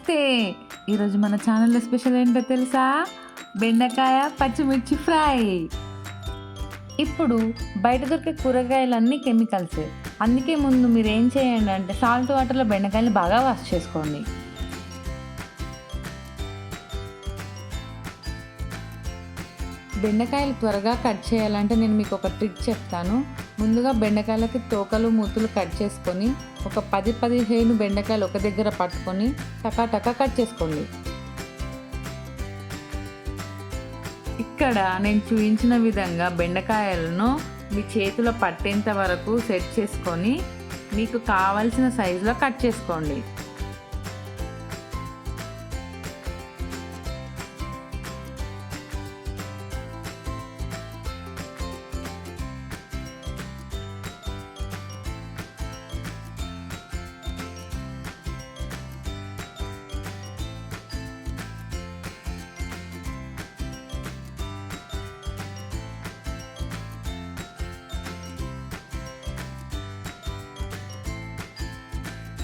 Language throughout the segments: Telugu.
నమస్తే. ఈరోజు మన ఛానల్లో స్పెషల్ ఏంటో తెలుసా? బెండకాయ పచ్చిమిర్చి ఫ్రై. ఇప్పుడు బయట దొరికే కూరగాయలన్నీ కెమికల్సే. అందుకే ముందు మీరు ఏం చేయండి అంటే సాల్ట్ వాటర్లో బెండకాయలు బాగా వాష్ చేసుకోండి. బెండకాయలు త్వరగా కట్ చేయాలంటే నేను మీకు ఒక ట్రిక్ చెప్తాను. ముందుగా బెండకాయలకి తోకలు మూతులు కట్ చేసుకొని ఒక 10-15 బెండకాయలు ఒక దగ్గర పట్టుకొని టకా కట్ చేసుకోండి. ఇక్కడ నేను చూపించిన విధంగా బెండకాయలను మీ చేతిలో పట్టేంత వరకు సెట్ చేసుకొని మీకు కావలసిన సైజులో కట్ చేసుకోండి.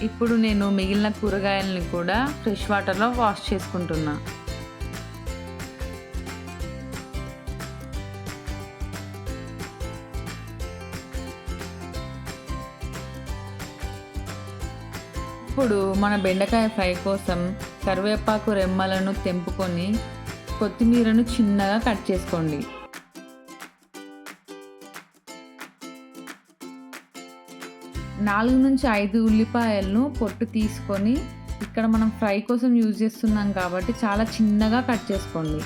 ఇప్పుడు నేను మిగిలిన కూరగాయలని కూడా ఫ్రెష్ వాటర్లో వాష్ చేసుకుంటున్నా. ఇప్పుడు మన బెండకాయ ఫ్రై కోసం కరివేపాకు రెమ్మలను తెంపుకొని కొత్తిమీరను చిన్నగా కట్ చేసుకోండి. నాలుగు నుంచి 5 ఉల్లిపాయలను పొట్టు తీసుకొని ఇక్కడ మనం ఫ్రై కోసం యూజ్ చేస్తున్నాం కాబట్టి చాలా చిన్నగా కట్ చేసుకోండి.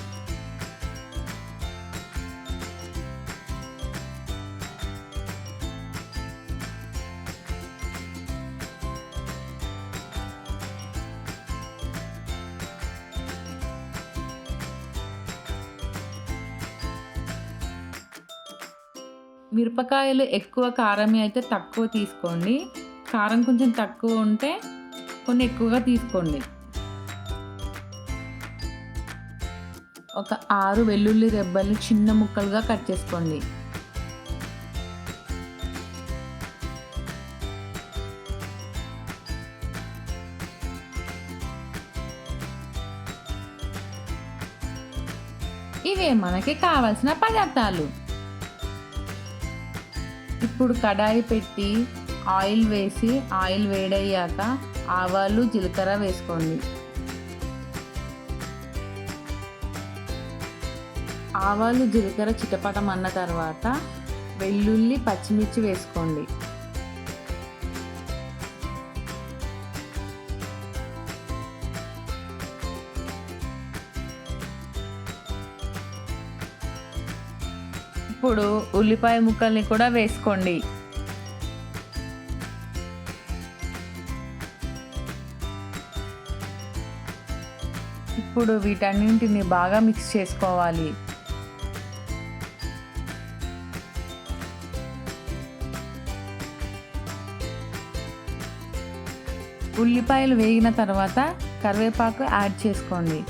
మిరపకాయలు ఎక్కువ కారం అయితే తక్కువ తీసుకోండి. కారం కొంచెం తక్కువ ఉంటే కొన్ని ఎక్కువగా తీసుకోండి. ఒక 6 వెల్లుల్లి రెబ్బల్ని చిన్న ముక్కలుగా కట్ చేసుకోండి. ఇవే మనకి కావాల్సిన పదార్థాలు. ఇప్పుడు కడాయి పెట్టి ఆయిల్ వేసి ఆయిల్ వేడయ్యాక ఆవాలు జీలకర్ర వేసుకోండి. ఆవాలు జీలకర్ర చిటపటం అన్న తర్వాత వెల్లుల్లి పచ్చిమిర్చి వేసుకోండి. ఇప్పుడు ఉల్లిపాయ ముక్కల్ని కూడా వేసుకోండి. ఇప్పుడు వీటన్నింటిని బాగా మిక్స్ చేసుకోవాలి. ఉల్లిపాయలు వేగిన తర్వాత కరివేపాకు యాడ్ చేసుకోండి.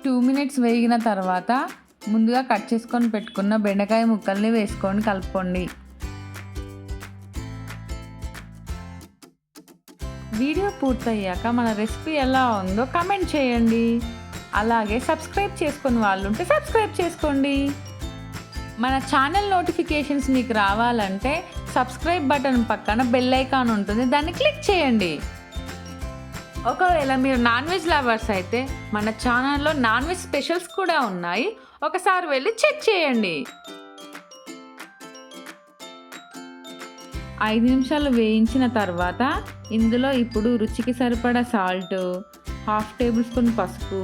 టూ మినిట్స్ వేగిన తర్వాత ముందుగా కట్ చేసుకొని పెట్టుకున్న బెండకాయ ముక్కల్ని వేసుకొని కలుపుకోండి. వీడియో పూర్తయ్యాక మన రెసిపీ ఎలా ఉందో కామెంట్ చేయండి. అలాగే సబ్స్క్రైబ్ చేసుకుని వాళ్ళు ఉంటే సబ్స్క్రైబ్ చేసుకోండి. మన ఛానల్ నోటిఫికేషన్స్ మీకు రావాలంటే సబ్స్క్రైబ్ బటన్ పక్కన బెల్ ఐకాన్ ఉంటుంది, దాన్ని క్లిక్ చేయండి. ఒకవేళ మీరు నాన్ వెజ్ లవర్స్ అయితే మన ఛానల్లో నాన్ వెజ్ స్పెషల్స్ కూడా ఉన్నాయి, ఒకసారి వెళ్ళి చెక్ చేయండి. 5 నిమిషాలు వేయించిన తర్వాత ఇందులో ఇప్పుడు రుచికి సరిపడా సాల్ట్, 1/2 టేబుల్ స్పూన్ పసుపు,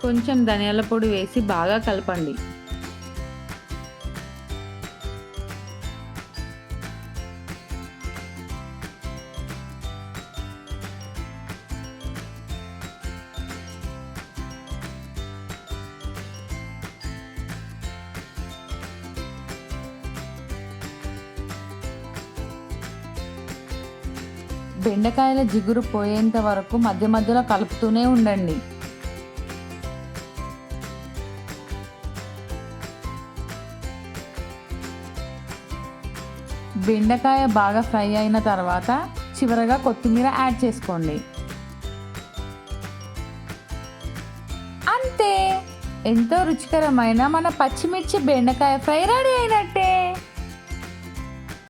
కొంచెం ధనియాల పొడి వేసి బాగా కలపండి. బెండకాయల జిగురు పోయేంత వరకు మధ్య మధ్యలో కలుపుతూనే ఉండండి. బెండకాయ బాగా ఫ్రై అయిన తర్వాత చివరగా కొత్తిమీర యాడ్ చేసుకోండి. అంతే, ఎంతో రుచికరమైన మన పచ్చిమిర్చి బెండకాయ ఫ్రై రెడీ అయినట్టే.